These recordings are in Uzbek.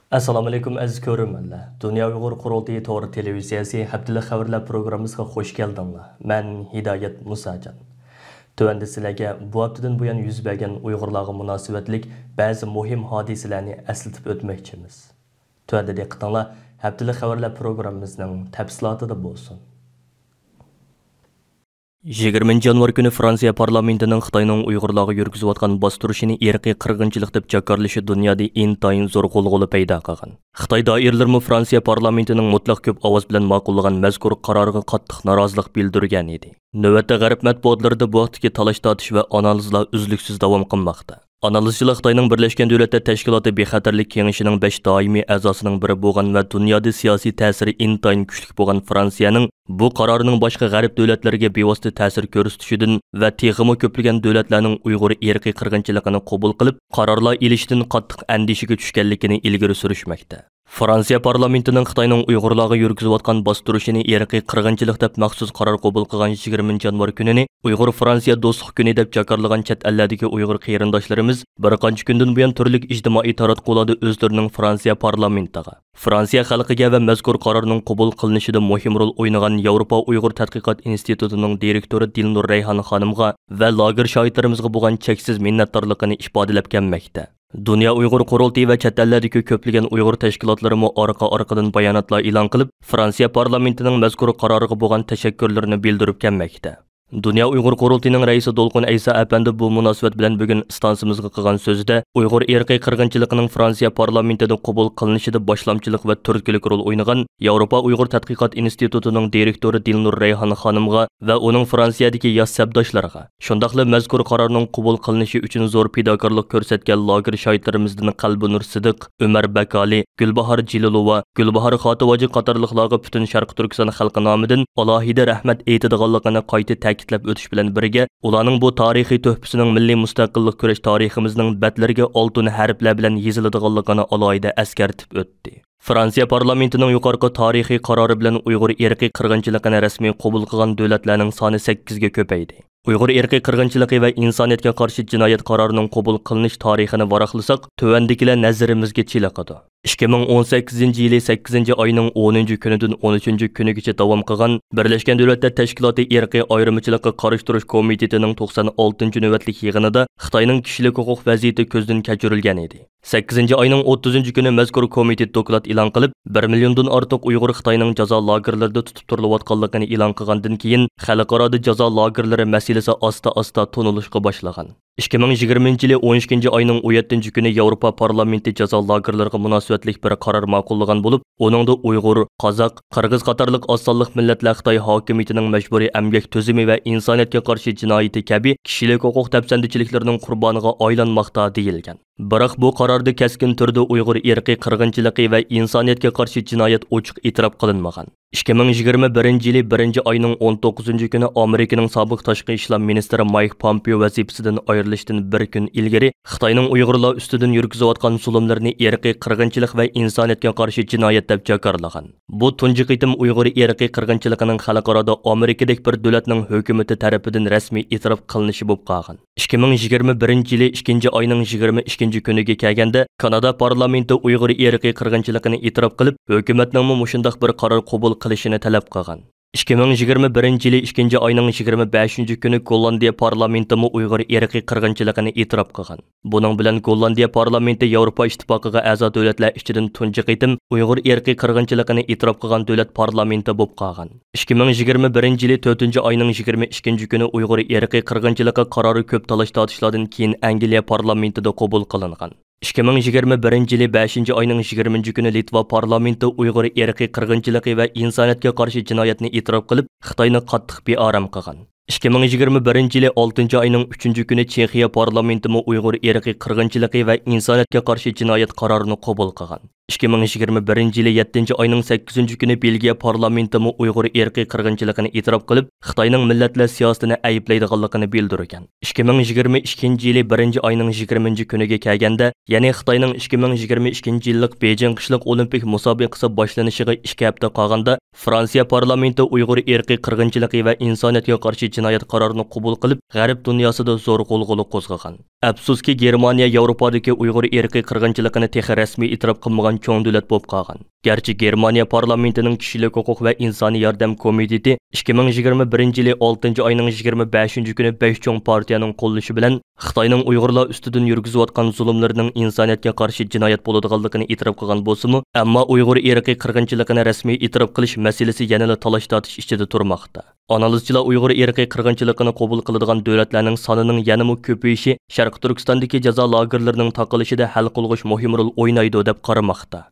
Assalomu alaykum aziz ko'ruvchilar. Dunyo Uyg'ur qurultiyi to'g'ri televiziyasi haftalik xabarlar programmasiga xush keldinglar. Men Hidoyat Musajon. Tövəndə sizlərə bu haftadan bu yan yüz bergan Uyg'urlarga munosabatlik ba'zi muhim hodisalarni eslatib o'tmoqchimiz. Tövəndə diqqətinizlər haftalik xabarlar programmamızning tafsilotida bo'lsin. 20 yanvar kuni Fransiya parlamentining Xitoyning Uyg'urlarga yurgizayotgan bostirishini irqiy qirg'inchilik deb jakarlashi dunyoda intayin zo'r qo'lg'uli paydo qilgan. Xitoy doiralari Fransiya parlamentining mutlaq ko'p ovoz bilan ma'qullagan mazkur qaroriga qattiq norozilik bildirgan edi. Navbatda g'arb matbuotlarida bu vaqtdagi talash tortish va analizlar uzluksiz davom qilmoqda. Analizchilar Xitoyning Birleşken Devletler Teşkilatı Bexatarlik Kengeshining 5 doimiy a'zosining biri bo'lgan va dunyoda siyosiy ta'siri intayin kuchli bo'lgan Fransiyaning bu qarorining boshqa g'arb davlatlariga bevosita ta'sir ko'rsatishidan va texmo ko'plagan davlatlarning Uyg'ur irqiy qirg'inchiligini qabul qilib, qarorlar ilishdan qattiq andishiga tushganligini ilgari surishmoqda. Fransiya parlamentining Xitoyning Uyg'urlarga yurgizayotgan bostirishini irqiy qirg'inchilik deb maxsus qaror qabul qilgan 20 yanvar kunini Uyg'ur Fransiya do'stlik kuni deb jakarlagan chet ellardagi Uyg'ur qarindoshlarimiz bir qancha kundan buyon turli ijtimoiy taratqularda o'zlarining Fransiya parlamentiga, Fransiya xalqiga va mazkur qarorning qabul qilinishida muhim rol o'ynagan Yevropa Uyg'ur tadqiqot institutining direktori Dilnur Rayhon xonimga va lager shoirlarimizga bo'lgan cheksiz minnatdorligini ifodalab kelmoqda. Dünya Uyghur qurultiyi va chet ellardagi ko'plagan Uyg'ur tashkilotlari orqa-orqadan bayonotlar e'lon qilib, Fransiya parlamentining mazkur qaroriga bo'lgan tashakkurlarini bildirib kelmoqda. Dünya Uyghur qurultiyining raisi Dolqun Aysa Apandi bu munosabat bilan bugun stansimizga qilgan so'zida Uyg'ur irqiy qirg'inchiligining Fransiya parlamentida qabul qilinishida boshlamchilik va turtkilik rol o'ynagan Yevropa Uyg'ur tadqiqot institutining direktori Dilnur Rayhon xonimga va uning Fransiyadagi yosh sabdoshlariga, shundaqla mazkur qarorning qabul qilinishi uchun zo'r fidokorlik ko'rsatgan lager shoirlarimizdan Qalbinur Sidiq, Umar Bakali, Gulbahor Jililova, Gulbahor Xotivoji qatorliqlarga butun Sharq Turkiston xalqi nomidan alohida rahmat aytadiganligini qayta ta'kidlab o'tish bilan birga, ularning bu tarixiy to'hfasining milliy mustaqillik kurash tariximizning batlariga oltin harflar bilan yoziladiganligini alohida eskartib o'tdi. Fransiya parlamentining yuqorqi tarixiy qarori bilan Uyg'ur irqiy qirg'inchiligini rasmiy qabul qilgan davlatlarning soni 8 ga ko'paydi. Uyg'ur irqiy qirg'inchiligi va insoniyatga qarshi jinoyat qarorining qabul qilinish tarixini varaqlasak, tovandagilar nazarimizga chiliqadi. 2018 yili 8 oyning 10 kunidan 13 kunigacha davom qilgan Birleşken Devletler Teşkilatı irqiy ayrımçılıqqa qarshi turish komitetining 96 navbatlik yig'inida Xitoyning kishilik huquq vaziyati ko'zdan kechirilgan edi. 8 oyning 30 kuni mazkur komitet doklad e'lon qilib, 1 milliondan ortiq Uyg'ur Xitoyning jazo lagerlarida tutib turilayotganligini e'lon qilgandan keyin xalqaro jazo lagerlari masalasi asta-asta to'nilishga boshlagan. 2020 yili 12 oyning 17 kuni Yevropa parlamenti jazo lagerlariga munosabatlik bir qaror ma'qullagan bo'lib, uningda Uyg'ur, Qozoq, Qirg'iz qatorliq oz sonliq millatlar Xitoy hokimiyatining majburiy emgak tuzumi va insoniyatga qarshi jinoyati kabi kishilik huquq tafsandichiliklarining qurboniga aylanmoqda deyilgan. Biroq bu qarorda keskin turda Uyg'ur irqiy qirg'inchiligi va insoniyatga qarshi jinoyat ochiq e'tirof qilinmagan. 2021 yili 1 oyning 19 kuni Amerikaning sobiq tashqi ishlar ministri Mike Pompeo vazifasidan ayrilishdan bir kun ilgari Xitoyning Uyg'urlar ustidan yurgizayotgan zulmlarni irqiy qirg'inchilik va insoniyatga qarshi jinoyat deb jakarlagan. Bu tunji qitim Uyg'ur irqiy qirg'inchiligining xalqaro Amerikadagi bir davlatning hukumati tarafidan rasmiy e'tirof qilinishi bo'lib qolgan. 2021 yili 2 oyning 22 kuniga kelganda Kanada parlamenti Uyg'ur irqiy qirg'inchiligini e'tirof qilib, hukumatning mushundaq bir qaror qabul qilishini talab qilgan. 2021 yili 2 oyning 25 kuni Gollandiya parlamenti Uyg'ur irqiy qirg'inchiligini e'tirof qilgan. Buning bilan Gollandiya parlamenti Yevropa ittifoqiga a'zo davlatlar ichidan tunji qitim Uyg'ur irqiy qirg'inchiligini e'tirof qilgan davlat parlamenti bo'lib qolgan. 2021 yili 4 oyning 22 kuni Uyg'ur irqiy qirg'inchiligi qarori ko'p talash tortishlardan keyin Angliya parlamentida qabul qilingan. 2021 yili 5 oyning 20 kuni Litva parlamenti Uyg'ur irqiy qirg'inchiligi va insoniyatga qarshi jinoyatni e'tirof qilib, Xitoyni qattiq beorom qilgan. 2021 yili 6 oyning 3 kuni Chexiya parlamenti Uyg'ur irqiy qirg'inchiligi va insoniyatga qarshi jinoyat qarorini qabul qilgan. 2021 yili 7 oyning 8 kuni Belgiya parlamenti Uyg'ur irqiy qirg'inchiligini e'tirof qilib, Xitoyning millatlar siyosatini ayblaydiganligini bildirgan. 2022 yili 1 oyning 20 kuniga kelganda, ya'ni Xitoyning 2022 yillik Beijing qishliq olimpik musobaqasi boshlanishiga 2 hafta qolganda, Fransiya parlamenti Uyg'ur irqiy qirg'inchiligi va insoniyatga qarshi jinoyat qarorini qabul qilib, G'arb dunyosida zo'r qo'zg'agan. Afsuski, Germaniya Yevropadagi Uyg'ur irqiy qirg'inchiligini texi rasmiy e'tirof qilmagan cho'ng davlat bo'lib qolgan. Garchi Germaniya parlamentining kishilik huquq va insoniy yordam komiteti 2021 yili 6 oyning 25 kuni 5 cho'ng partiyaning qo'llashi bilan Xitoyning Uyg'urlar ustidan yurgizayotgan zulmlarining insoniyatga qarshi jinoyat bo'ladiganligini e'tirof qilgan bo'lsa-mu, ammo Uyg'ur irqiy qirg'inchiligini rasmiy e'tirof qilish masalasi yanada talash-tortish ichida turmoqda. Analizchilar Uyg'ur irqiy qirg'inchiligini qabul qiladigan davlatlarning sonining yanada ko'payishi Sharq Turkistondagi jazo lagerlarining taqilishida hal qilg'ish muhim rol o'ynaydi deb qaramoqda.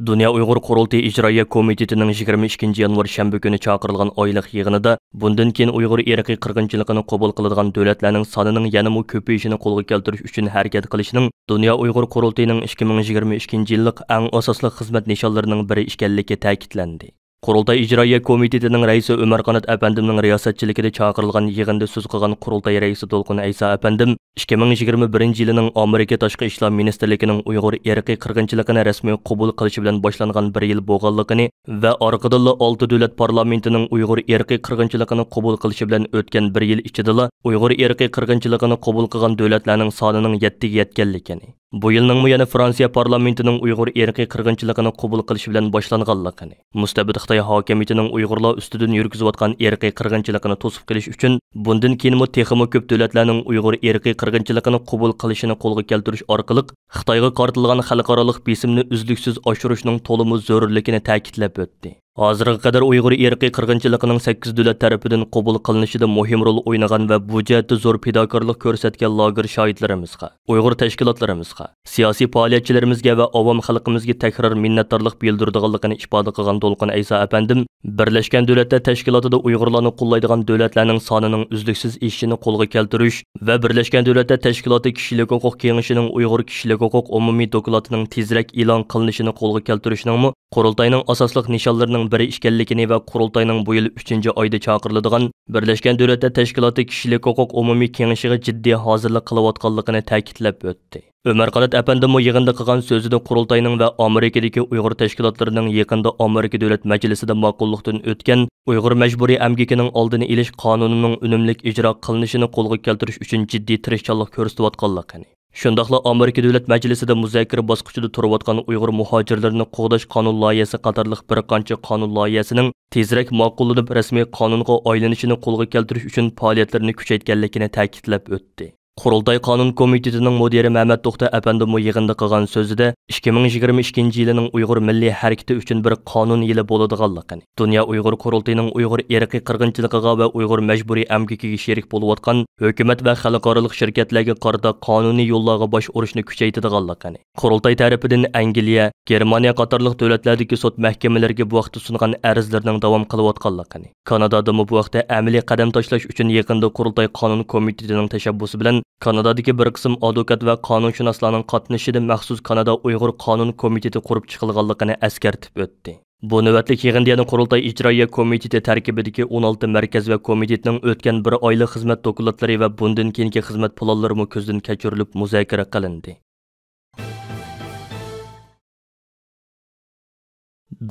Dünya Uyghur Qurultayı İcraiya Komitetining 22 yanvar shanba kuni chaqirilgan oylik yig'inida bundan keyin Uyg'ur irqiy qirg'inchiligini qabul qiladigan davlatlarning sonining yanada ko'payishini qo'lga keltirish uchun harakat qilishning Dünya Uyghur Qurultayining 2022 yillik eng asosli xizmat nishonlarining biri ekanligi ta'kidlandi. Qurultay İcraiya Komitetining raisi Ömer Qanat Efendimning riyosatchiligida chaqirilgan yig'inda so'z qilgan Qurultay raisi Dolqun Aysa Efendim 2021 yilining Amerika Tashqi ishlar ministrligining Uyg'ur irqiy qirg'inchiligini rasmiy qabul qilishi bilan boshlangan 1 yil bo'lganligini va orqadan 6 davlat parlamentining Uyg'ur irqiy qirg'inchiligini qabul qilishi bilan o'tgan 1 yil ichida Uyg'ur irqiy qirg'inchiligini qabul qilgan davlatlarning sonining 7 ga yetganligini, bu yilning yana Fransiya parlamentining Uyg'ur irqiy qirg'inchiligini qabul qilishi bilan boshlanganligini, mustabid Xitoy hokimiyatining Uyg'urlar ustidan yurgizayotgan irqiy qirg'inchiligini to'sib qilish uchun bundan keyin texmo ko'p davlatlarning Uyg'ur irqiy qirg'inchiligini qabul qilishini qo'lga keltirish orqali Xitoyga qartilgan xalqaro besimni uzluksiz oshirishning to'liq zarurligini ta'kidlab o'tdi. Hozirga qadar Uyg'ur irqiy qirg'inchiligining 8 davlat tarafidan qabul qilinishida muhim rol o'ynagan va bu jihatda zo'r fidokorlik ko'rsatgan lager shohidlarimizga, Uyg'ur tashkilotlarimizga, siyosiy faoliyatchilarimizga va avom xalqimizga takror minnatdorlik bildirganligini ifoda qilgan Dolqun Aysa Efendim, Birlashgan Davlatlar Tashkilotida Uyg'urlarni qo'llaydigan davlatlarning sonining uzluksiz ishini qo'lga keltirish va Birlashgan Davlatlar Tashkiloti kishilik huquq kengashining Uyg'ur kishilik huquq umumiy dokumentlarining tezroq e'lon qilinishini qo'lga keltirishning Qurultayning asosli nishonlarining biri ekanligini va Qurultayning bu yil 3-oyda chaqiriladigan Birlashgan Davlatlar Tashkiloti kishilik huquq umumiy kengashiga jiddiy hozirlik qilayotganligini ta'kidlab o'tdi. Ömer Qanat Efendim yig'inda qilgan so'zida Qurultayning va Amerikadagi Uyg'ur tashkilotlarining yaqinda Amerika Davlat Majlisida ma'qullikdan o'tgan Uyg'ur majburiy amgikining oldini olish qonunining unumli ijro qilinishini qo'lga keltirish uchun jiddiy tirishchanlik ko'rsatayotganligini, shundaqla Amerika Davlat Majlisida muzokara bosqichida turayotgan Uyg'ur muhojirlarini qo'g'dash qonun loyihasi qatorliq bir qancha qonun loyihasining tezroq ma'qullanib rasmiy qonunga aylanishini qo'lga keltirish uchun faoliyatlarini kuchaytirganligini ta'kidlab o'tdi. Qurultay Qonun Komitetining mudiri Mehmet To'xta Efendim yig'inda qilgan so'zida 2022 yilining Uyg'ur milliy harakati uchun bir qonun yili bo'ladiganligini, Dünya Uyg'ur Qurultayining Uyg'ur irqiy qirg'inchiligiga va Uyg'ur majburiy amgikiga sherik bo'layotgan hukumat va xalqaro shirkatlarga qarata qonuniy yo'llarga bosh urishni kuchaytirganligini, Qurultay tarafidan Angliya, Germaniya qatorliq davlatlardagi sud mahkamalarga bu vaqtda sungan arzlarning davom qilayotganligini, Kanadada bu vaqtda amaliy qadam tashlash uchun yaqinda Qurultay Qonun Komitetining tashabbusi bilan Kanadadagi bir qism advokat va qonunshunoslarning qatnashida maxsus Kanada Uyg'ur Qonun Komiteti qurib chiqilganligini eskartib o'tdi. Bu navbatlik yig'inda yana Qurultay Ijroiya Komiteti tarkibidagi 16 markaz va komitetning o'tgan bir oylik xizmat dokumentlari va bundan keyingi xizmat planlari ko'zdan kechirilib muzokara qilindi.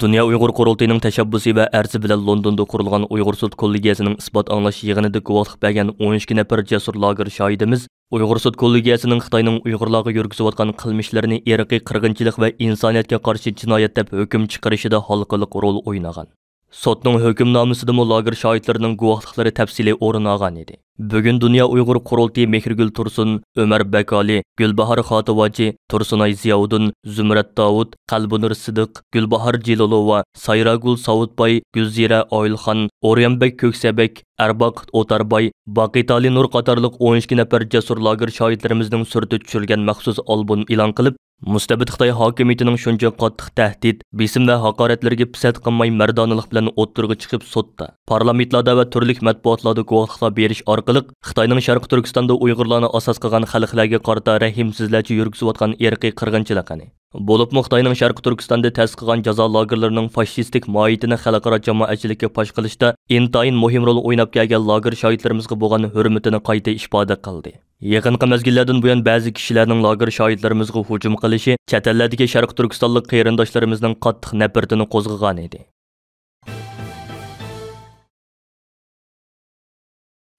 Dünya Uyg'ur Qurultayining tashabbusi va arzi bilan Londonda qurilgan Uyg'ur sud kollegiyasining isbot anglash yig'inida guvohlik bergan 12 nafar jasur lager shohidimiz Uyg'ur sud kollegiyasining Xitoyning Uyg'urlarga yurgizayotgan qilmishlarini irqiy qirg'inchilik va insoniyatga qarshi jinoyat deb hukm chiqarishida halqaliq rol o'ynagan. Sotning hukmnomasida lager shohidlarining guvohliklari tafsiliy o'rin olgan edi. Bugun Dünya Uyg'ur Qurultayi Mehrgul Tursun, Ömer Bakali, Gulbahar Xotivachi, Tursunay Ziyaudin, Zumrat Davud, Qalbunur Sidiq, Gulbahar Jilolova, Sayragul Savudbay, Gulzira Oyilxon, O'ryanbek Ko'ksabek, Arbaq O'tarbay, Baqitali Nur qatorliq 12 nafar jasur lager shohidlarimizning surati tushirilgan maxsus album e'lon qilib, mustabid Xitoy hokimiyatining shuncha qattiq tahdid, besim va haqoratlarga pisat qilmay mardonalik bilan o'ttirga chiqib sudda, parlamentlarda va turli matbuotlarda guvohliklar berish orqali Xitoyning Sharq Turkistonda Uyg'urlarni asos qilgan xalqlarga qarata rahimsizlarcha yurgizayotgan irqiy qirg'inchiligini, bo'lib Xitoyning Sharq Turkistonda ta'sis qilgan jazo lagerlarining fashistik mohiyatini xalqaro jamoatchilikka fosh qilishda intayin muhim rol o'ynab kelgan lager shohidlarimizga bo'lgan hurmatini qayta ifoda qildi. Yaqinqi mezgillardan buyon ba'zi kishilarning lager shohidlarimizga hujum qilishi chet ellardagi Sharq Turkistonlik qarindoshlarimizning qattiq nafratini qo'zg'agan edi.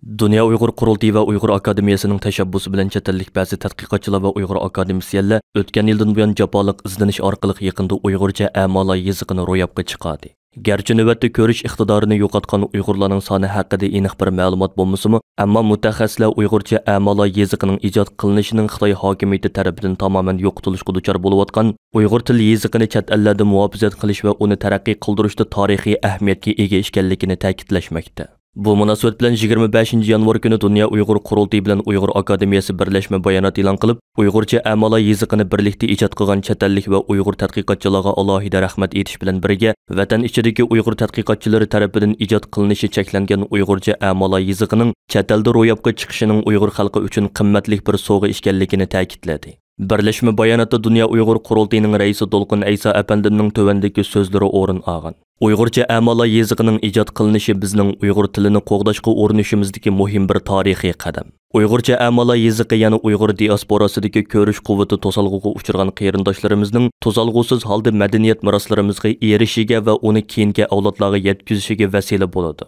Dünya Uyghur Qurultayı ve Uyghur Akademiyasının təşəbbüsü bilan chet ellik ba'zi tədqiqatçılar ve Uyghur akademisyenler ötken yıldan buyan japalık izleniş arqılıq yaqında Uyg'urcha amala yezigini ro'yobga chiqadi. Gerçi növbətdə ko'rish iqtidorini yo'qotgan Uyg'urlarning soni haqida aniq bir ma'lumot bo'lmasa-mu, ammo mutaxassislar Uyg'urcha amala yezigining ijod qilinishining Xitoy hokimiyati tomonidan tamoman yo'qotilishga duchor bo'layotgan Uyg'ur tili yezigini chet ellarda muhofazat qilish va uni taraqqiy qildirishda tarixiy ahamiyatga ega ekanligini ta'kidlashmoqda. Bu munosabat bilan 25 yanvar kuni Dünya Uyghur Qurultayı bilan Uyghur Akademiyasi birlashma bayonot e'lon qilib, Uyg'urcha amala yezigini birlikda ijod qilgan chet ellik va Uyg'ur tadqiqotchilarga alohida rahmat etish bilan birga, vatan ichidagi Uyg'ur tadqiqotchilari tomonidan ijod qilinishi cheklangan Uyg'urcha amala yezigining chet elda ro'yobga chiqishining Uyg'ur xalqi uchun qimmatli bir sovg'a ekanligini ta'kidladi. Birlashma bayonotda Dünya Uyghur Qurultayıning raisi Dolqin Aysa apandimning tövandagi so'zlari o'rin olgan. Uyg'urcha amala yezigining ijod qilinishi bizning Uyg'ur tilini qo'g'dashga urinishimizdagi muhim bir tarixiy qadam. Uyg'urcha amala yezigi yana Uyg'ur diasporasidagi ko'rish quvvati to'salg'uga uchragan qarindoshlarimizning to'salg'usiz holda madaniyat meroslarimizga erishishiga va uni keyingi avlodlarga yetkazishiga vasila bo'ladi.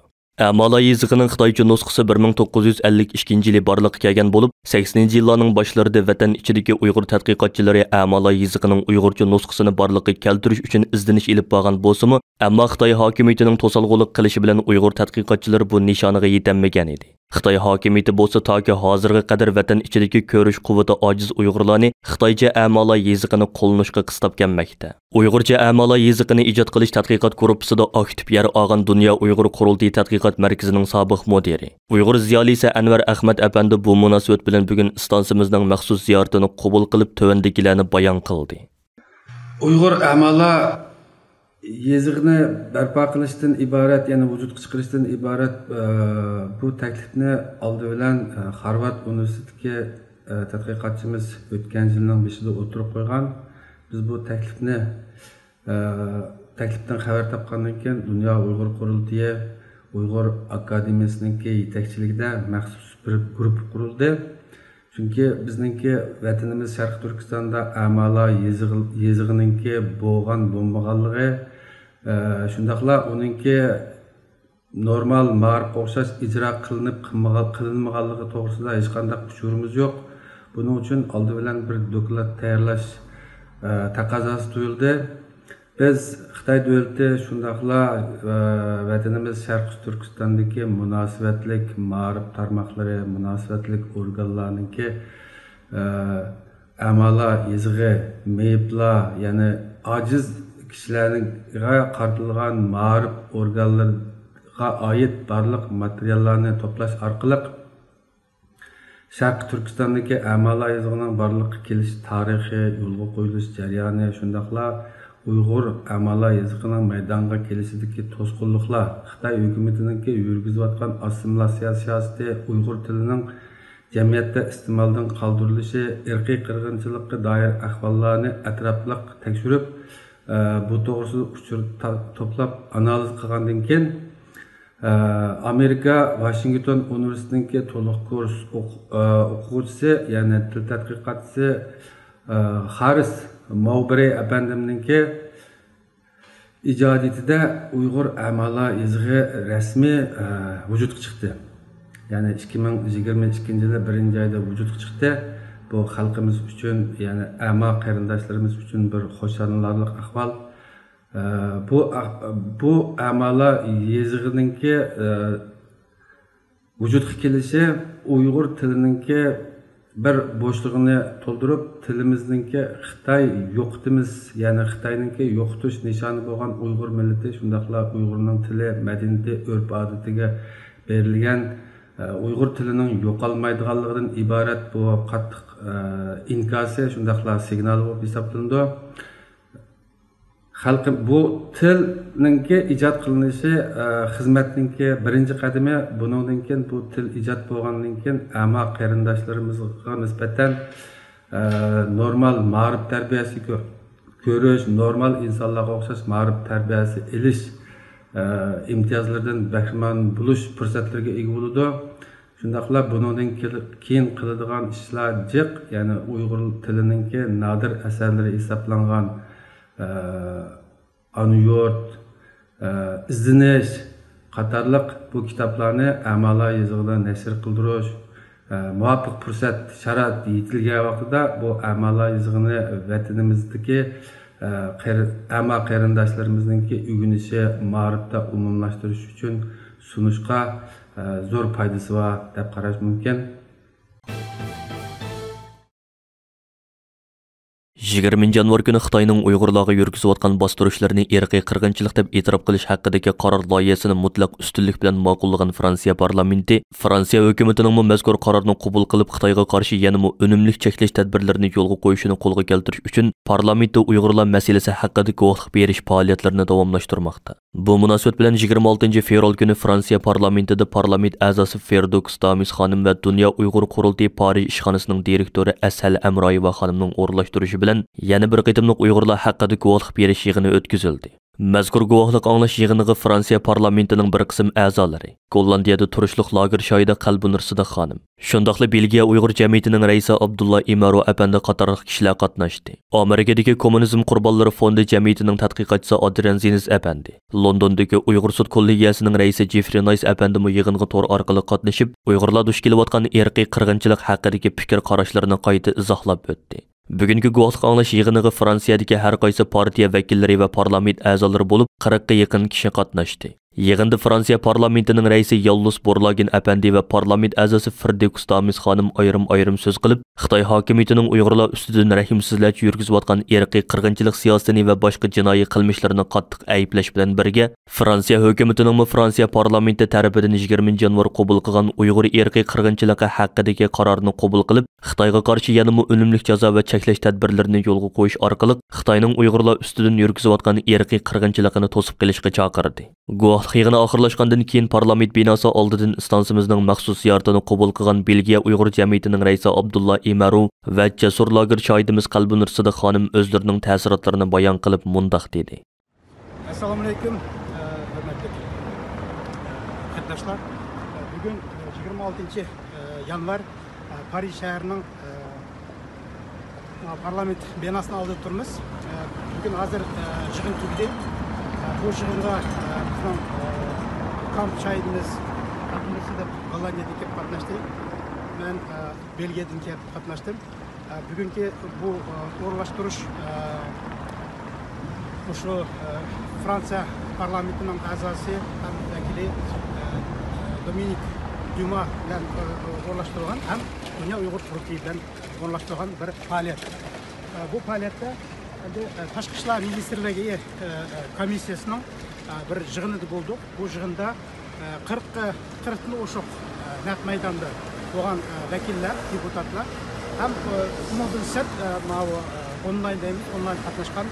Amala yezigining Xitoycha nusxasi 1952 yili barliqqa kelgan bo'lib, 80 yillarning boshlarida vatan ichidagi Uyg'ur tadqiqotchilari amala yezigining Uyg'urcha nusxasini barliqqa keltirish uchun izdinish ilib borgan bo'lsa-mu, ammo Xitoy hokimiyatining to'salg'ulik qilishi bilan Uyg'ur tadqiqotchilari bu nishoniga yetolmagan edi. Xitoy hokimiyati bo'lsa toki hozirga qadar vatan ichidagi ko'rish quvvati ojiz Uyg'urlarni Xitoycha amala yezigini qo'llanishga qistab kelmoqda. Uyg'urcha amala yezigini ijod qilish tadqiqot guruhida aktiv yer olgan Dünya Uyghur Qurultayı tadqiqot markazining sobiq mudiri, Uyg'ur ziyolisi Anvar Ahmad apandi bu munosabat bilan bugun istansimizning maxsus ziyoratini qabul qilib tövendikilarni bayon qildi. Uyg'ur amala yezigini barpo qilishdan iborat, ya'ni vujudga chiqarishdan iborat bu taklifni oldi bilan Harvard universitetiga tadqiqotchimiz o'tgan yilning 5-ida o'tirib qo'ygan. Biz bu taklifdan xabar topgandan keyin Dünya Uyghur Qurultayı Uyg'ur Akademiyasining yetakchiligida maxsus bir guruh qurildi. Chunki bizningki vatanimiz Sharq Turkistonda amala yeziginingki bo'lgan bo'lmaganligi, shundaqla uningki normal ma'rifga o'xshash ijro qilinib qilinmaganligi to'g'risida hech qanday uchurimiz yo'q. Buning uchun oldi bilan bir doklad tayyorlash taqozosi tuyuldi. Biz Xitoy davlati shundaqla vatanimiz Sharq Turkistondagi munosabatlik ma'rif tarmoqlari, munosabatlik organlarningki amala yezigi, meyiblar, ya'ni ojiz kishilarga qaratilgan ma'rif organlariga oid barliq materiallarni to'plash orqali Sharq Turkistondagi amala yezigining barliqqa kelish tarixi, yo'lga qo'yilish jarayoni, shundaqla Uyg'ur amala yezigining maydonga kelishidagi to'sqinliklar, Xitoy hukumatining yurgizayotgan assimilyatsiya siyosati, Uyg'ur tilining jamiyatda iste'moldan qoldirilishi, irqiy qirg'inchilikka doir ahvollarni atrofliq tekshirib, bu to'g'risida uchur to'plab analiz qilgandan keyin Amerika Washington universitetining to'liq kurs o'quvchisi, ya'ni til tadqiqotchisi Haris Mowbray apandimninki ijodiyatida Uyg'ur amala yezigi rasmiy vujudga chiqdi. Ya'ni 2022 yili 1-oyda vujudga chiqdi. Bu xalqimiz uchun, ya'ni ama qarindoshlarimiz uchun bir xo'shalanarli ahvol. Bu amala yezigininki vujudga kelishi Uyg'ur tilininki bir bo'shlig'ini to'ldirib, tilimizningki Xitoy yo'qitimiz, ya'ni Xitoyninki yo'qitish nishoni bo'lgan Uyg'ur millati, shundaqla Uyg'urning tili, madaniyati, urf-odatiga berilgan Uyg'ur tilining yo'qolmaydiganligidan iborat bu qattiq inkosi, shundaqla signal bo'lib hisoblanadi. Xalqim bu tilninki ijod qilinishi xizmatninki birinchi qadami. Bundan keyin bu til ijod bo'lgandan keyin ama qarindoshlarimizga nisbatan normal ma'rif tarbiyasi ko'rish, normal insonlarga o'xshash ma'rif tarbiyasi elish imtiyozlardan bahramand bo'lish fursatlariga ega bo'ladi. Shundaqla bundan keyin qiladigan ishlar jiq, ya'ni Uyg'ur tilininki nadir asarlari hisoblangan Anuyurt, izdinish qatorliq bu bu kitoblarni amalar yozig'ida nashr qildirish, muvofiq fursat sharoit yetilgan vaqtida bu amalar yozig'ini vatanimizdagi ama qarindoshlarimizninki o'rganishi, ma'rifda umumlashtirish uchun sunishga zo'r foydasi bor deb qarash mumkin. 20 yanvar kuni Xitoyning Uyg'urlarga yurgizayotgan bostirishlarni irqiy qirg'inchilik deb e'tirof qilish haqidagi qaror loyihasini mutlaq ustunlik bilan ma'qullagan Fransiya parlamenti Fransiya hukumatining mazkur qarorni qabul qilib Xitoyga qarshi yanada unumli cheklash tadbirlarini yo'lga qo'yishini qo'lga keltirish uchun parlamentda Uyg'urlar masalasi haqida guvohlik berish faoliyatlarini davomlashtirmoqda. Bu munosabat bilan 26 fevral kuni Fransiya parlamentida parlament a'zosi Ferdux Damis xonim va Dunyo Uyg'ur qurultiyi Parij ishxonasining direktori Ashal Amroyeva xonimning o'rinlashtirishi bilan yana bir qitimliq Uyg'urlar haqida guvohlik berish yig'ini o'tkazildi. Mazkur guvohlik anglash yig'iniga Fransiya parlamentining bir qism a'zolari, Gollandiyada turishliq lager shoyida Qalbunur Sidiq xonim, shundaqla Belgiya Uyg'ur jamiyatining raisi Abdulla Imaro apandi qatorliq kishilar qatnashdi. Amerikadagi kommunizm qurbonlari fondi jamiyatining tadqiqotchisi Adrian Zinis apandi, Londondagi Uyg'ur sud kollegiyasining raisi Jeffrey Nice apandi mu yig'inga to'r orqali qatnashib, Uyg'urlar duch kelayotgan irqiy qirg'inchilik haqidagi fikr qarashlarini qayta izohlab o'tdi. Bugungi guvohlik anglash yig'iniga Fransiyadagi har qaysi partiya vakillari va parlament a'zolari bo'lib 40 ga yaqin kishi qatnashdi. Yig'inda Fransiya parlamentining raisi Yallus Borlagin apandi va parlament a'zosi Ferdux Damis xonim ayrim so'z qilib, Xitoy hokimiyatining Uyg'urlar ustidan rahimsizlikcha yurgizayotgan irqiy qirg'inchilik siyosatini va boshqa jinoiy qilmishlarini qattiq ayiblash bilan birga, Fransiya hukumatining Fransiya parlamenti tarafidan 20 yanvar qabul qilgan Uyg'ur irqiy qirg'inchiligi haqidagi qarorni qabul qilib, Xitoyga qarshi yanada unumli jazo va cheklash tadbirlarini yo'lga qo'yish orqali Xitoyning Uyg'urlar ustidan yurgizayotgan irqiy qirg'inchiligini to'sib qilishga chaqirdi. Guvohlik yig'ini oxirlashgandan keyin parlament binosi oldidan instansimizning maxsus ziyoratini qabul qilgan Belgiya Uyg'ur jamiyatining raisi Abdulla Imaru va Jasur lager shohidimiz Qalbunur Sidiq xonim o'zlarining ta'sirotlarini bayon qilib mundaq dedi. Assalomu alaykum, hurmatli qatnashchilar. Bugun 26 yanvar Parij shahrining parlament binosini oldida turibmiz. Bugun hozir yig'in tugadi. Bu yig'inda bizning kamp shohidimiz Qalbunur Sidiq Gollandiyadan kelib qatnashdi. Men Belgiyadan kelib qatnashdim. Bugungi bu o'rinlashtirish o'sha Fransiya parlamentining a'zosi ham vakili Dominik Duma bilan o'rinlashtirilgan ham Dunyo Uyg'ur qurultiyi bilan o'rinlashtirilgan bir faoliyat. Bu faoliyatda Tashqi ishlar ministrligi komissiyasining bir yig'inida bo'ldik. Bu yig'inda 40 dan oshiq naq maydonda bo'lgan vakillar, deputatlar ham bundan sirt onlayn qatnashgan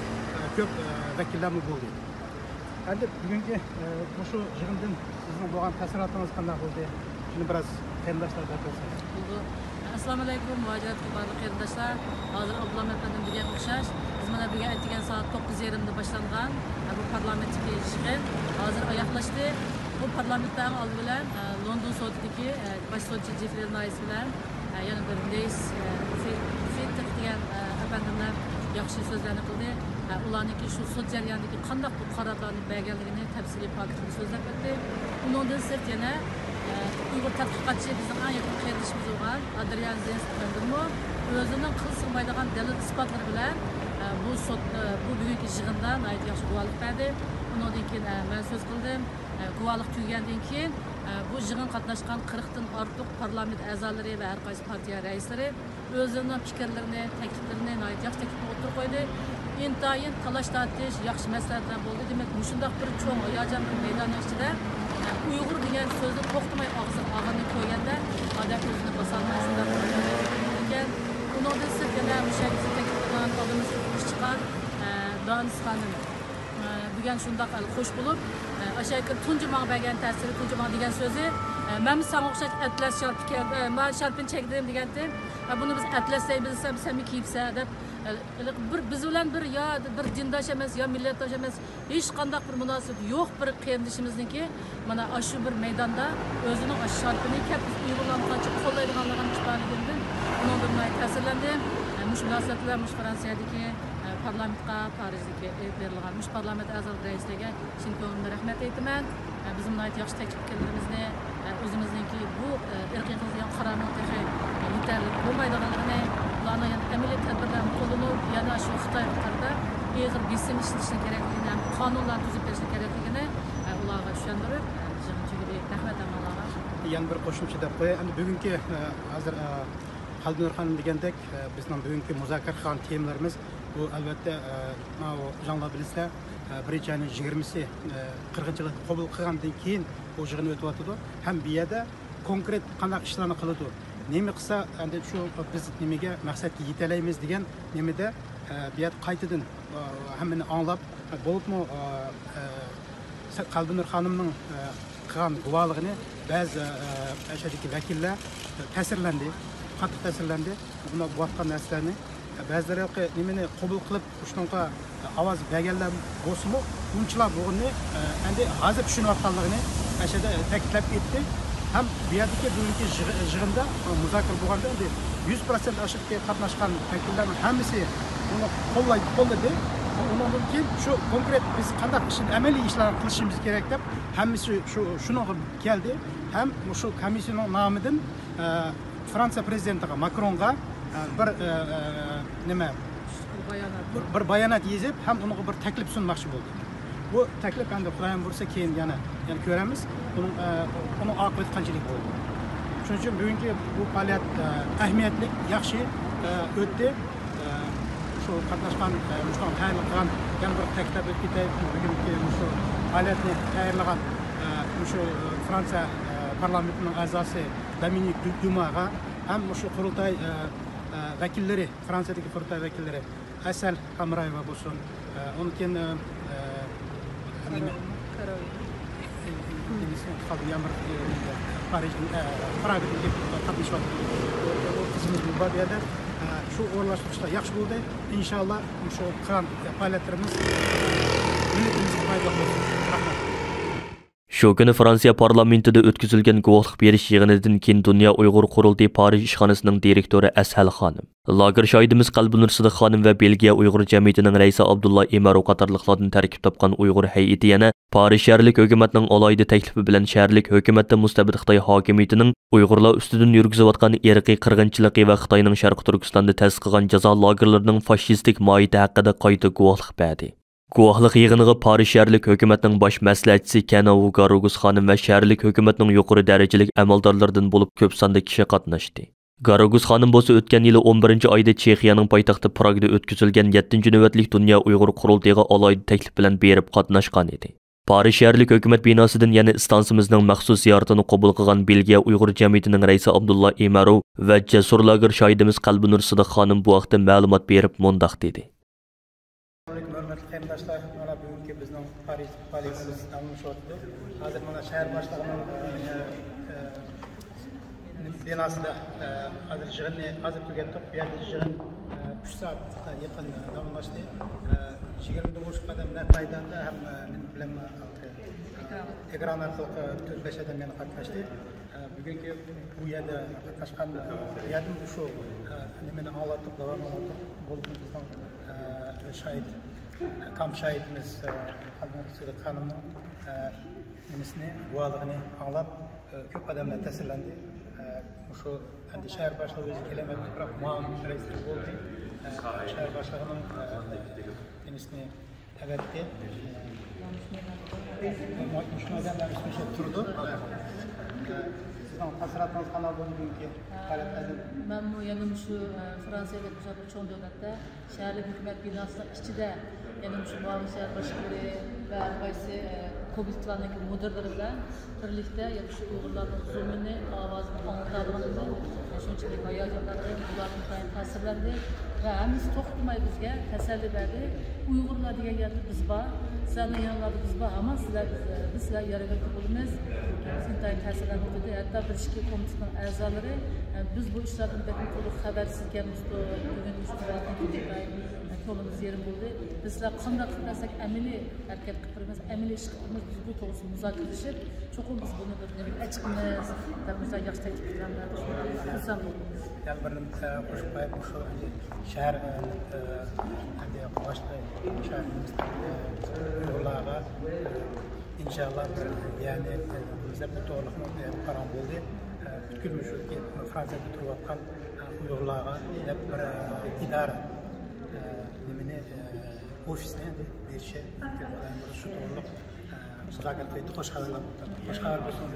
ko'p vakillar bo'ldi. Endi bugungi shu yig'indan sizning bo'lgan ta'sirotingiz qanday bo'ldi? Shuni biroz qarindoshlarga aytsangiz. Assalomu alaykum, mujohid barliq qarindoshlar. Hozir Abdulla apandim degan o'xshash. Biz mana bugun aytgan soat 9:30 da boshlangan bu parlamentdagi yig'in hozir oyoqlashdi. Bu parlamentdan oldi bilan London sudidagi bosh sudchi Jeffrey Nice bilan yana bir reis Fittiq degan apandimlar yaxshi so'zlarni qildi. Ularniki shu sud jarayonidagi qanday qarorlarni berganligini tafsiliy faktini so'zlab o'tdi. Undan sirt yana Uyg'ur tadqiqotchi bizning eng yaqin qarindishimiz bo'lgan Adrian Zinis o'zining qilsinmaydigan dalil isbotlar bilan bu bugungi yig'inda yaxshi guvohlik berdi. Undan keyin men so'z qildim. Guvohlik tugagandan keyin bu yig'in qatnashgan 40 dan ortiq parlament a'zolari va har qaysi partiya raislari o'zlarining fikrlarini, takliflarini yaxshi taklifni o'tirib qo'ydi. Intayin talash tortish, yaxshi maslahatlar bo'ldi. Demak, shunday bir cho'ng hayajon bir maydon ichida Uyg'ur degan so'zni to'xtamay og'zini qo'yganda odam o'zini bosolmaydi ekan. Undan siz yana o'sha taklifdan odamimiz chiqqan Danis xonim degan shunday xush bo'lib aşağı tuncu mağa bergen ta'siri tuncu mağa degan so'zi men sana o'xshash atlas sharpga men sharpini chekdim degandim. Buni biz atlaslay bilsam sen mi kiyibsa deb biz bilan bir yo bir dindosh emas yo millatdosh emas hech qanday bir munosabat yo'q bir qarindishimizniki mana shu bir maydonda o'zining sharpini kep uyg'urlarni qancha qo'llaydiganligini chiqargandim. Undan men ta'sirlandim. Mush munosabatlar mush Fransiyadagi parlamentga Parijdagi berilgan mush parlament a'zo raisligiga chin ko'ngildan rahmat aytaman. bizim nayet yaxşı tekliflerimizni özümüzdeki bu erkek kızıyan karanlık teşe yeterli olmaydıqlarını ularni yani emniyet tedbirlerini kullanıp yana şu Xitoy haqida eğer besim işletishi kerakligini ham qonunlar tuzib berish kerakligini ularga tushuntirib jig'inchilik rahmat amalarga yana bir qo'shimcha deb qo'yay. Endi bugungi hozir Xalbinur xonim degandek bizning bugungi muzokara qilgan temalarimiz bu albatta жаңла bilsizlar 1-20-si 40-yil qabul qilgandan keyin bu yig'in o'tyapti. Ham bu yerda konkret qanday ishlarni qiladi. Nima qilsa endi shu biz nimaga maqsadga yetalaymiz degan nimada bu yerda qaytadan hammani anglab bo'libmi Xalbinur xonimning qilgan guvohligini ba'zi ashadagi vakillar ta'sirlandi, qattiq ta'sirlandi. Buni bo'layotgan narsalarni ba'zilari nimani qabul qilib shunga ovoz berganlar bo'lsa-mu, unchalar bo'lgani endi hozir tushunayotganligini ashada ta'kidlab ketdi. Ham bu yerdagi bugungi yig'inda muzokara bo'lganda endi 100% oshib qatnashgan vakillarning hammasi buni qo'lladi. Ondan keyin shu konkret biz qanday amaliy ishlarni qilishimiz kerak deb hammasi shuni keldi. Ham shu komissiyaning nomidan Fransiya prezidentiga Makronga bir nima bir bayonot yozib ham unga bir taklif sunmoqchi bo'ldi. Bu taklif endi Xudoyim bo'lsa keyin yana ko'ramiz. Uning oqibati qanchalik bo'ldi. Shuning uchun bugungi bu faoliyat ahamiyatli, yaxshi o'tdi. Şu qatnashgan, muştan tayyorlagan yana bir taklif o'tib bugungi shu faoliyatni tayyorlagan shu Fransiya parlamentining a'zosi Dominique Dumaga ham shu qurultay vakillari, Fransiyadagi qurultay vakillari Asal Hamrayeva bo'lsin, undan keyin Parijga qatnashgan qizimiz bu yerda şu o'rlashtirishlar yaxshi bo'ldi. İnşallah shu qilgan faoliyatlarimiz milletimizga foyda bo'lsin. Rahmat. Shu kuni Fransiya parlamentida o'tkazilgan guvohlik berish yig'inidan keyin Dunyo Uyg'ur qurultiyi Parij ishxonasining direktori Ashal xonim, lager shohidimiz Qalbinur Sidiq xonim va Belgiya Uyg'ur jamiyatining raisi Abdulla Imarov qatorliqlardan tarkib topgan Uyg'ur hay'ati yana Parij shaharlik hukumatning alohida taklifi bilan shaharlik hukumatda mustabid Xitoy hokimiyatining Uyg'urlar ustidan yurgizayotgan irqiy qirg'inchiligi va Xitoyning Sharq Turkistonda ta'sis qilgan jazo lagerlarining fashistik mohiyati haqida qayta guvohlik berdi. Guvohlik yig'iniga Parij shaharlik hukumatning bosh maslahatchisi Kanavu Garogus xonim va shaharlik hukumatning yuqori darajalik amaldorlaridan bo'lib ko'p sonda kishi qatnashdi. Garogus xonim bo'lsa o'tgan yili 11-oyda Chexiyaning poytaxti Pragda o'tkazilgan 7-navbatlik Dunyo Uyg'ur qurultiyiga alohida taklif bilan berib qatnashgan edi. Parij shaharlik hukumat binosidan yana istansimizning maxsus ziyoratini qabul qilgan Belgiya Uyg'ur jamiyatining raisi Abdulla Imarov va jasur lager shohidimiz Qalbinur Sidiq xonim bu vaqtda ma'lumot berib mundaq dedi. Hurmatli qarindoshlar, mana bugungi bizning Parij faoliyatimiz amalga hozir mana shahar boshlig'ining binosida hozir yig'inni tugatdik. Bu yerda yig'in 3 soatga yaqin davomlashdi. 29 qadam maydonda ham men bilan ekran orqali 4-5 odam yana qatnashdi. Bugungi bu yerda qatnashgan yerdim shu nimani anlatib davomlamoqda bo'ldi bizning şahit, kam şahitimiz Xalbinur Sidiq xonimning nimasini, guvohligini anglab ko'p odamlar ta'sirlandi. Shu endi shahar boshlig'i o'zi kelamadi, biroq muavin rais bo'ldi. Shahar boshlig'ining nimasini tagatdi. Mushnodan ismi turdi. Sizning tasirotlarınız qanday bo'ldi bugungi faoliyatlarda? Men bu yana shu Fransiyada bu cho'ng davlatda shaharlik hukumat binosining ichida yana shu muavin shahar boshlig'lari va qaysi komitlarning mudirlari bilan birlikda shu Uyg'urlarning zulmini ovozini anglatabilganimiz shunchalik hayajonlanib, ularning ta'sirlandi va hammasi to'xtamay bizga tasalli berdi. Uyg'urlar degan yerda biz bor, sizlarning yanlarida biz bor, hamma biz sizlar yaragatib bo'lamiz. Sizlarning ta'sirlanib o'tdi. Hatto bir ishki komitetining a'zolari biz bu ishlardan to'liq xabarsiz ekanmiz. Bugun shu holatni qo'limiz yerim bo'ldi. Bizlar qanday qilsak amaliy harakat qilib, amaliy ish qilib, biz bu to'g'risida muzokaralashib, cho'qim biz buni bir açıkmız, bizlar yaxshi taklif qilganlar, xursand bo'ldik. Yana bir qo'shib qo'yib, shu shahar boshqa shaharimiz Uyg'urlarga inşallah yani bize bu doğruluğunu param buldu. Bütün şu ki Fransa'da turvatkan Uygurlarga hep bir idare nimeni ofisine bir şey şu doğruluk sırakat ve hoş haberler olsun.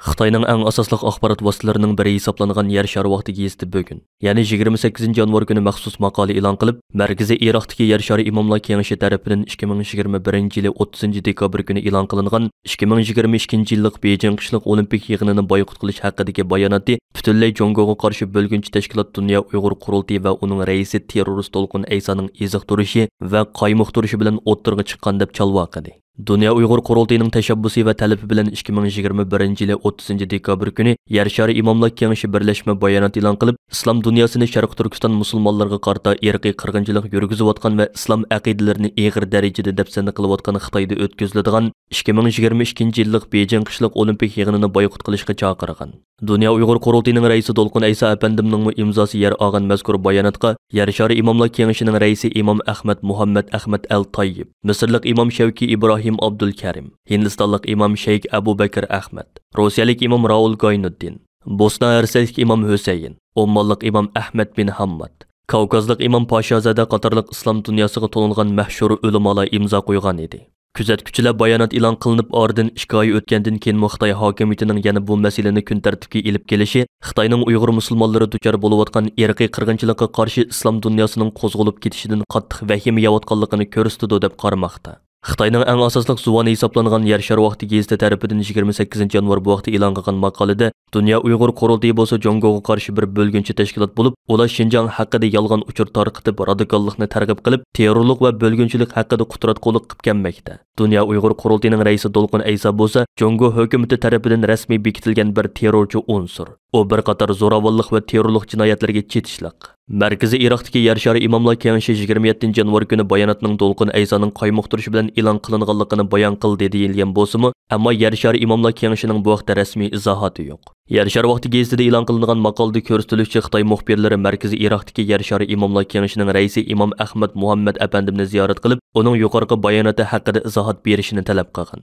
Xitayning eng asosli axborot vositalarining biri hisoblangan Yer shari vaqti gazeti bugun, ya'ni 28 yanvar kuni maxsus maqola e'lon qilib, Markaziy Iroqdagi Yer shari imomlar kengashi tarafidan 2021-yili 30 dekabr kuni e'lon qilingan 2022-yillik Beijing qishliq olimpik yig'inini boykot qilish haqidagi bayonotni butunlay Jongoga qarshi bo'lgunchi tashkilot Dunyo Uyg'ur qurultiyi va uning raisi terrorist To'lqin Aysoning eziqtirishi va qaymoqtirishi bilan o'ttirg'i chiqqan deb chalvo qildi. Dünya Uyghur Qurultayının təşəbbüsü və tələbi bilan 2021-yili 30 dekabr günü Yer şari İmamlar Kengashi birləşmə bayanat e'lon qilib, İslam dunyosini Sharq Turkiston musulmonlarga qarta irqiy qirg'inchilik yurgizayotgan va islom aqidalarini ig'ir darajada dafsanda qilayotgan Xitoyda o'tkaziladigan 2022-yillik Beijing qishliq olimpik yig'inini boykot qilishga chaqirgan. Dünya Uyghur Qurultayining raisi To'lqin Ayso apandimning imzosi yer olgan mazkur bayonotga Yer shari İmamlar Kengashining raisi Imom Ahmad Muhammad Ahmad al-Tayyib, Misrlik Imom Shavki Ibrahim Abdul Karim, Hindistonlik Imom Sheikh Abu Bakr Ahmad, Rossiyalik Imom Raul Goynuddin, Bosna Herseylik Imom Husayn, Ommonlik Imom Ahmad bin Hammad, Kavkazlik Imom Pashazada qatorliq islom dunyosiga to'lgan mashhur ulamolar imzo qo'ygan edi. Kuzatuvchilar bayonot e'lon qilinib oradan 2 oy o'tgandan keyin Xitoy hokimiyatining yana bu masalani kun tartibga ilib kelishi, Xitoyning Uyg'ur musulmonlari duchor bo'layotgan irqiy qirg'inchilikqa qarshi islom dunyosining qo'zg'alib ketishidan qattiq vahima yeyotganligini ko'rsatdi deb qaramoqda. Xitoyning eng asosli zuvoni hisoblangan Yer shari vaqti gazeti tarafidan 28 yanvar bu vaqtda e'lon qilingan maqolada Dunyo Uyg'ur qurultiyi bo'lsa Jongoga qarshi bir bo'lgunchi tashkilot bo'lib, ular Xinjiang haqida yolg'on uchur tarqitib, radikallikni targ'ib qilib, terrorlik va bo'lgunchilik haqida qutratqo'liq qilib kelmoqda. Dunyo Uyg'ur qurultiyining raisi To'lqin Ayso bo'lsa, Jongo hukumati tarafidan rasmiy bekitilgan bir terrorchi unsur. U bir qator zo'ravonlik va terrorlik jinoyatlarga chetishliq. Markaziy Iroqdagi Yer shari Imomlar Kengashi 27 yanvar kuni bayonotning To'lqin Aysoning qaymoqtirishi bilan e'lon qilinganligini bayon qildi deyilgan bo'lsa-mu, ammo Yer shari Imomlar Kengashining bu vaqtda rasmiy izohati yo'q. Yer shari vaqti gazetida e'lon qilingan maqolada ko'rsatilishicha Xitoy muxbirlari Markaziy Iroqdagi Yer shari Imomlar Kengashining raisi Imom Ahmad Muhammad apandimni ziyorat qilib, uning yuqorqi bayonoti haqida izohat berishini talab qilgan.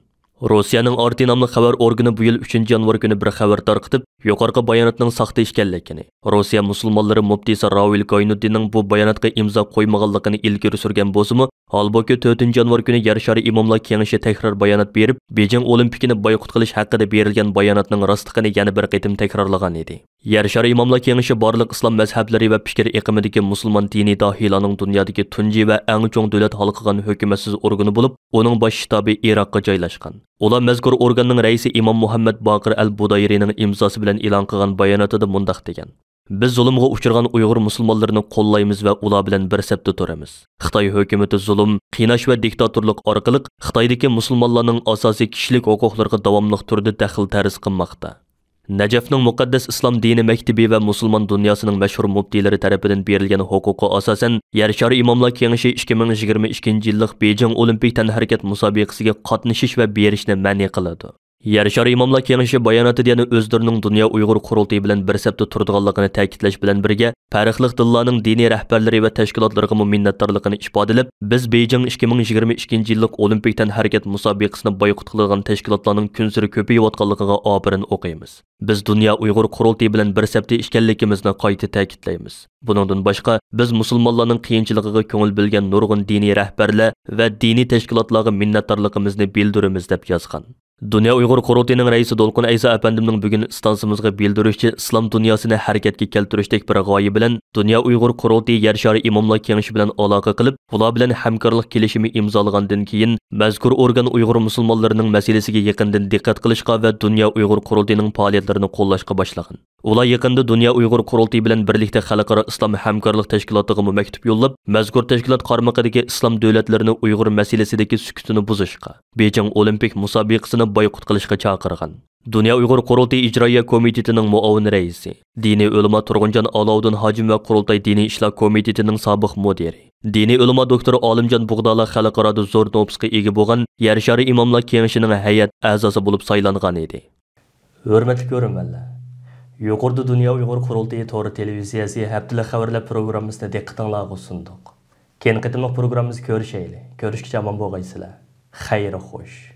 Rossiyaning RT nomli xabar organi bu yil 3 yanvar kuni bir xabar tarqitib, yuqorqi bayonotning saxta ekanligini, Rossiya musulmonlari muftisi Raul Goynuddinning bu bayonotga imzo qo'ymaganligini ilgari surgan bo'lsa-mu, holbuki 4 yanvar kuni Yer shari Imomlar Kengashi takror bayonot berib, Beijing olimpikini boykot qilish haqida berilgan bayonotning rostligini yana bir qaytim takrorlagan edi. Yer shari Imomlar Kengashi barliq islom mazhablari va fikr iqimidagi musulmon diniy dohiylarning dunyodagi tunji va eng chong davlat hal qilgan hukumatsiz organi bo'lib, uning bosh shtabi Iroqqa joylashgan. Ular mazkur organning raisi Imom Muhammad Baqir al-Budayrining imzosi bilan e'lon qilgan bayonotida mundaq degan: Biz zulmga uchragan Uyg'ur musulmonlarini qo'llaymiz va ular bilan bir safda turamiz. Xitoy hukumati zulm, qiynash va diktatorlik orqali Xitoydagi musulmonlarning asosiy kishilik huquqlariga davomli turda daxl tarz qilmoqda. Najafning muqaddas islom dini maktabi va musulmon dunyosining mashhur muftiylari tarafidan berilgan huquqqa asosan Yer shari Imomlar Kengashi 2022-yillik Beijing olimpik tanharakat musobaqasiga qatnashish va berishni ma'ni qiladi. Yer shari Imomlar Kengashi bayonotida yana o'zlarining Dunyo Uyg'ur qurultiyi bilan bir safda turadiganligini ta'kidlash bilan birga, farqli dillarning diniy rahbarlari va tashkilotlariga minnatdorligini ifodalab, biz Beijing 2022-yillik olimpik tanharakat musobaqasini boykot qilgan tashkilotlarning kunsiri ko'payayotganligiga obirin o'qiymiz. Biz Dunyo Uyg'ur qurultiyi bilan bir safda ishkanligimizni qayta ta'kidlaymiz. Buningdan boshqa, biz musulmonlarning qiyinchiligiga ko'ngil bilgan nurg'un diniy rahbarlar va diniy tashkilotlarga minnatdorligimizni bildiramiz deb yozgan. Dunyo Uyg'ur qurultiyining raisi To'lqin Ayso apandimning bugun stansimizga bildirishicha, islom dunyosini harakatga keltirishdek bir g'oya bilan Dunyo Uyg'ur qurultiyi Yer shari Imomlar Kengashi bilan aloqa qilib, ular bilan hamkorlik kelishimi imzolagandan keyin mazkur organ Uyg'ur musulmonlarining masalasiga yaqindan diqqat qilishga va Dunyo Uyg'ur qurultiyining faoliyatlarini qo'llashga boshlagan. Ular yaqinda Dunyo Uyg'ur qurultiyi bilan birlikda xalqaro islom hamkorlik tashkilotiga maktub yo'llab, mazkur tashkilot qarmog'idagi islom davlatlarini Uyg'ur masalasidagi sukutini buzishga, Beijing olimpik musobaqasini boykot qilishga chaqirgan. Dunyo Uyg'ur qurultiyi ijroiya komitetining muavin raisi, diniy ulamo Turg'unjon Alovuddin hojim va qurultay diniy ishlar komitetining sobiq mudiri, diniy ulamo doktor Olimjon Bug'dola xalqaroda zo'r nopusga ega bo'lgan Yer shari Imomlar Kengashining hay'at a'zosi bo'lib saylangan edi. Hurmatli ko'ruvchilar, yuqorida Dunyo Uyg'ur qurultiyi to'g'ri televiziyasi haftalik xabarlar programmasini diqqatingizga sundiq. Keyin qitimliq programmamizda ko'rishaylik. Ko'rishgacha omon bo'lgaysizlar. Xayri xo'sh.